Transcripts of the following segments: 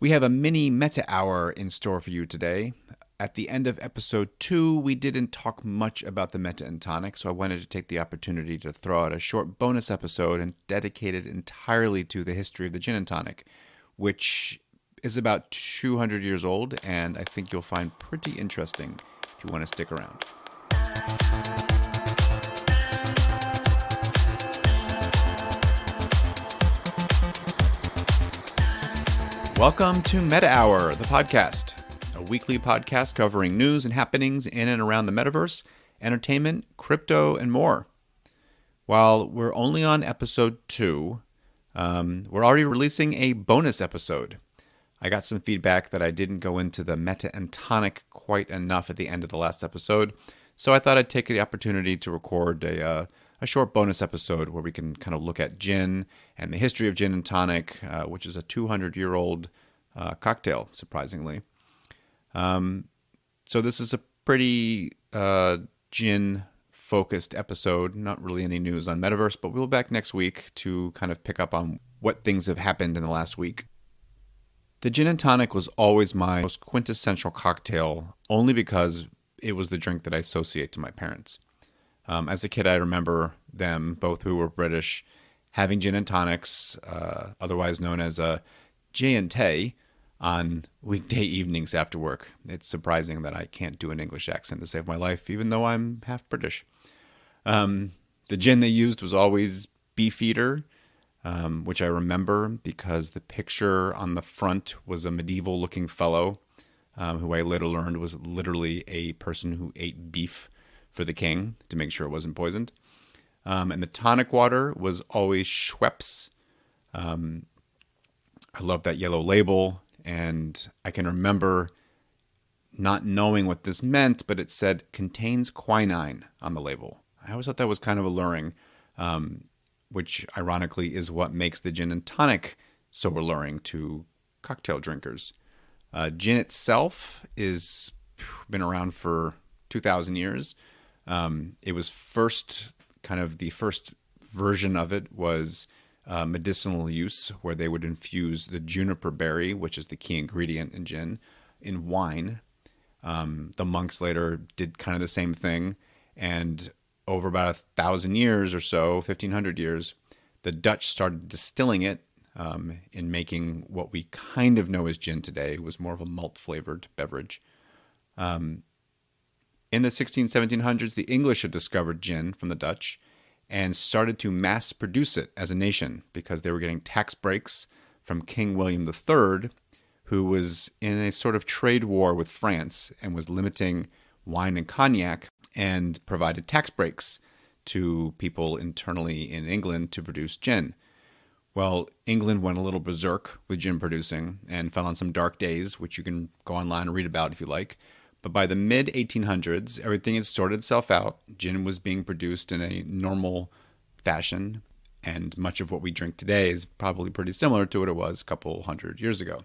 We have a mini meta hour in store for you today. At the end of episode 2, we didn't talk much about the meta and tonic, so I wanted to take the opportunity to throw out a short bonus episode and dedicate it entirely to the history of the gin and tonic, which is about 200 years old, and I think you'll find pretty interesting if you want to stick around. Welcome to Meta Hour, the podcast, a weekly podcast covering news and happenings in and around the Metaverse, entertainment, crypto, and more. While we're only on episode 2, we're already releasing a bonus episode. I got some feedback that I didn't go into the meta and tonic quite enough at the end of the last episode, so I thought I'd take the opportunity to record a short bonus episode where we can kind of look at gin and the history of gin and tonic, which is a 200-year-old cocktail, surprisingly. So this is a pretty gin-focused episode, not really any news on Metaverse, but we'll be back next week to kind of pick up on what things have happened in the last week. The gin and tonic was always my most quintessential cocktail, only because it was the drink that I associate to my parents. As a kid, I remember them, both who were British, having gin and tonics, otherwise known as a J&T, on weekday evenings after work. It's surprising that I can't do an English accent to save my life, even though I'm half British. The gin they used was always Beefeater, which I remember because the picture on the front was a medieval-looking fellow, who I later learned was literally a person who ate beef for the king to make sure it wasn't poisoned. And the tonic water was always Schweppes. I love that yellow label, and I can remember not knowing what this meant, but it said contains quinine on the label. I always thought that was kind of alluring, which ironically is what makes the gin and tonic so alluring to cocktail drinkers. Gin itself is been around for 2,000 years. It was the first version of it was medicinal use, where they would infuse the juniper berry, which is the key ingredient in gin, in wine. The monks later did kind of the same thing, and over about 1,000 years or so, 1,500 years, the Dutch started distilling it in making what we kind of know as gin today. It was more of a malt-flavored beverage. In the 1700s, the English had discovered gin from the Dutch and started to mass produce it as a nation because they were getting tax breaks from King William III, who was in a sort of trade war with France and was limiting wine and cognac and provided tax breaks to people internally in England to produce gin. Well, England went a little berserk with gin producing and fell on some dark days, which you can go online and read about if you like. But by the mid-1800s, everything had sorted itself out. Gin was being produced in a normal fashion, and much of what we drink today is probably pretty similar to what it was a couple hundred years ago.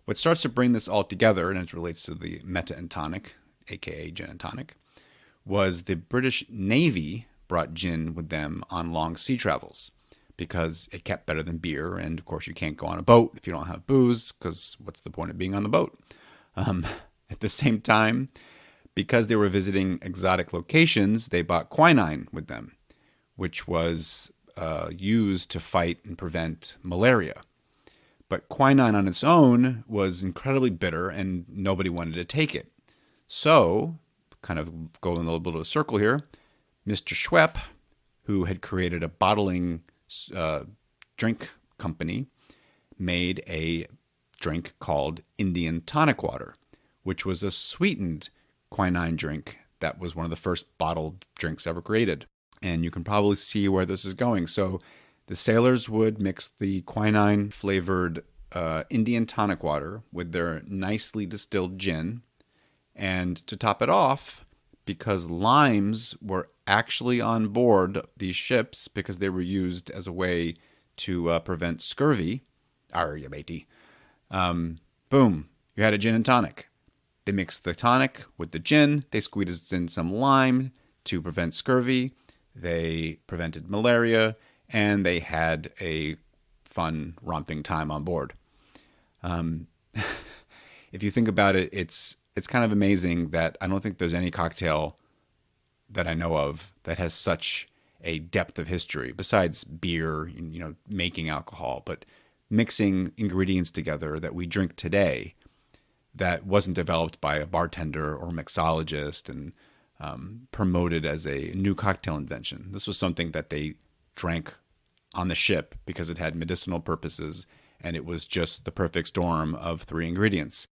What starts to bring this all together, and it relates to the meta and tonic, aka gin and tonic, was the British Navy brought gin with them on long sea travels because it kept better than beer, and of course you can't go on a boat if you don't have booze, because what's the point of being on the boat? At the same time, because they were visiting exotic locations, they bought quinine with them, which was used to fight and prevent malaria. But quinine on its own was incredibly bitter, and nobody wanted to take it. So, kind of going a little bit of a circle here, Mr. Schweppe, who had created a bottling drink company, made a drink called Indian tonic water, which was a sweetened quinine drink that was one of the first bottled drinks ever created. And you can probably see where this is going. So the sailors would mix the quinine-flavored Indian tonic water with their nicely distilled gin. And to top it off, because limes were actually on board these ships because they were used as a way to prevent scurvy, you matey, boom, you had a gin and tonic. They mixed the tonic with the gin. They squeezed in some lime to prevent scurvy. They prevented malaria, and they had a fun, romping time on board. If you think about it, it's kind of amazing that I don't think there's any cocktail that I know of that has such a depth of history besides beer, making alcohol, but mixing ingredients together that we drink today that wasn't developed by a bartender or mixologist and promoted as a new cocktail invention. This was something that they drank on the ship because it had medicinal purposes, and it was just the perfect storm of three ingredients.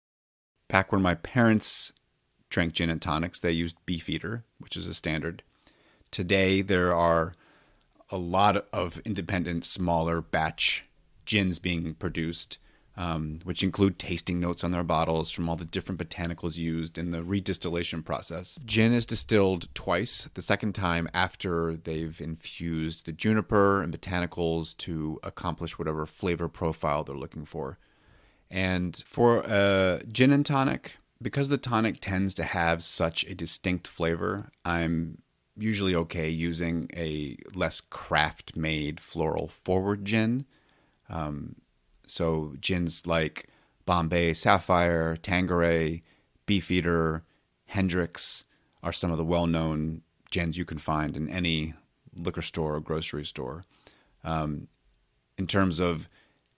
Back when my parents drank gin and tonics, they used Beefeater, which is a standard. Today, there are a lot of independent, smaller batch gins being produced, which include tasting notes on their bottles from all the different botanicals used in the redistillation process. Gin is distilled twice, the second time after they've infused the juniper and botanicals to accomplish whatever flavor profile they're looking for. And for a gin and tonic, because the tonic tends to have such a distinct flavor, I'm usually okay using a less craft-made floral forward gin. So gins like Bombay, Sapphire, Tanqueray, Beefeater, Hendricks are some of the well-known gins you can find in any liquor store or grocery store. In terms of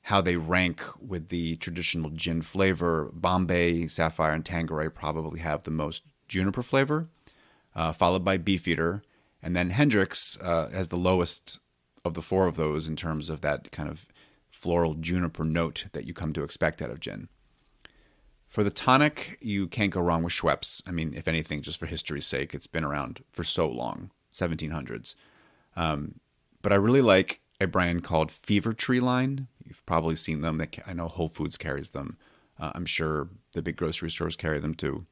how they rank with the traditional gin flavor, Bombay, Sapphire, and Tanqueray probably have the most juniper flavor, followed by Beefeater. And then Hendricks has the lowest of the four of those in terms of that kind of floral juniper note that you come to expect out of gin. For the tonic, you can't go wrong with Schweppes. I mean, if anything, just for history's sake, it's been around for so long, 1700s. But I really like a brand called Fever Tree Line. You've probably seen them. I know Whole Foods carries them. I'm sure the big grocery stores carry them too.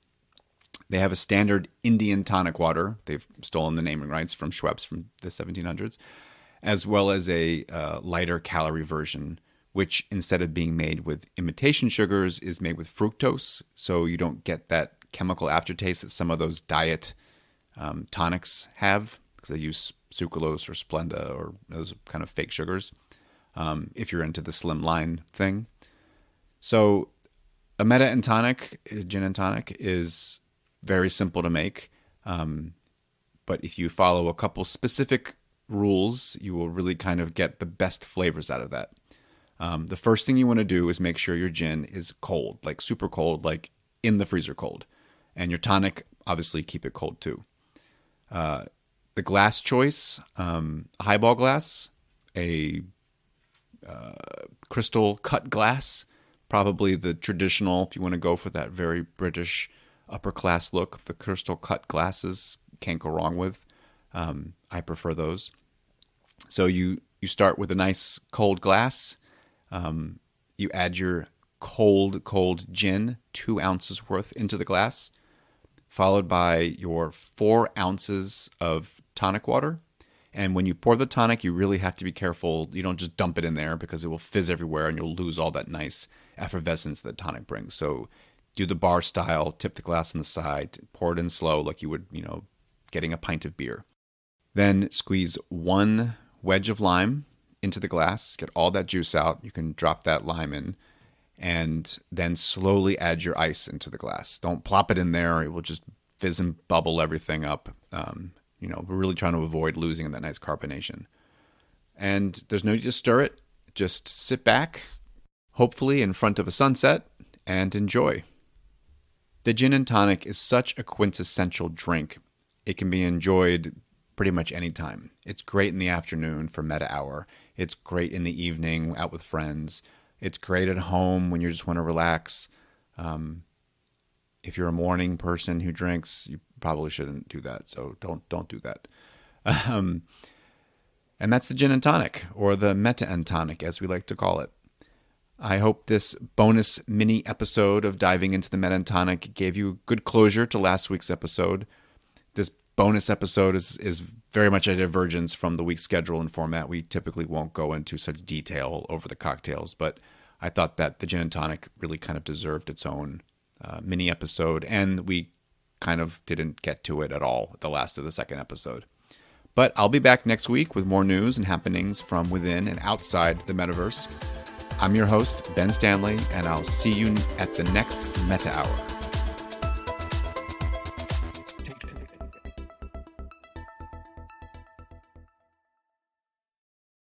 They have a standard Indian tonic water. They've stolen the naming rights from Schweppes from the 1700s, as well as a lighter calorie version, which instead of being made with imitation sugars is made with fructose. So you don't get that chemical aftertaste that some of those diet tonics have, because they use sucralose or Splenda or those kind of fake sugars, if you're into the slim line thing. So a meta and tonic, gin and tonic, is very simple to make. But if you follow a couple specific rules, you will really kind of get the best flavors out of that. The first thing you want to do is make sure your gin is cold, like super cold, like in the freezer cold. And your tonic, obviously, keep it cold too. The glass choice, a highball glass, a crystal cut glass, probably the traditional, if you want to go for that very British upper class look, the crystal cut glasses can't go wrong with. I prefer those. So you start with a nice cold glass. You add your cold gin, 2 ounces worth into the glass, followed by your 4 ounces of tonic water. And when you pour the tonic, you really have to be careful. You don't just dump it in there because it will fizz everywhere and you'll lose all that nice effervescence that tonic brings. So do the bar style, tip the glass on the side, pour it in slow like you would, getting a pint of beer. Then squeeze 1 wedge of lime into the glass, get all that juice out. You can drop that lime in, and then slowly add your ice into the glass. Don't plop it in there. It will just fizz and bubble everything up. We're really trying to avoid losing that nice carbonation. And there's no need to stir it. Just sit back, hopefully in front of a sunset, and enjoy. The gin and tonic is such a quintessential drink. It can be enjoyed pretty much any time. It's great in the afternoon for meta hour. It's great in the evening out with friends. It's great at home when you just want to relax. If you're a morning person who drinks, you probably shouldn't do that. So don't do that. And that's the gin and tonic, or the meta and tonic, as we like to call it. I hope this bonus mini episode of diving into the meta and tonic gave you good closure to last week's episode. This bonus episode is very much a divergence from the week's schedule and format. We typically won't go into such detail over the cocktails, but I thought that the gin and tonic really kind of deserved its own mini episode, and we kind of didn't get to it at all at the last of the second episode. But I'll be back next week with more news and happenings from within and outside the metaverse. I'm your host, Ben Stanley, and I'll see you at the next Meta Hour.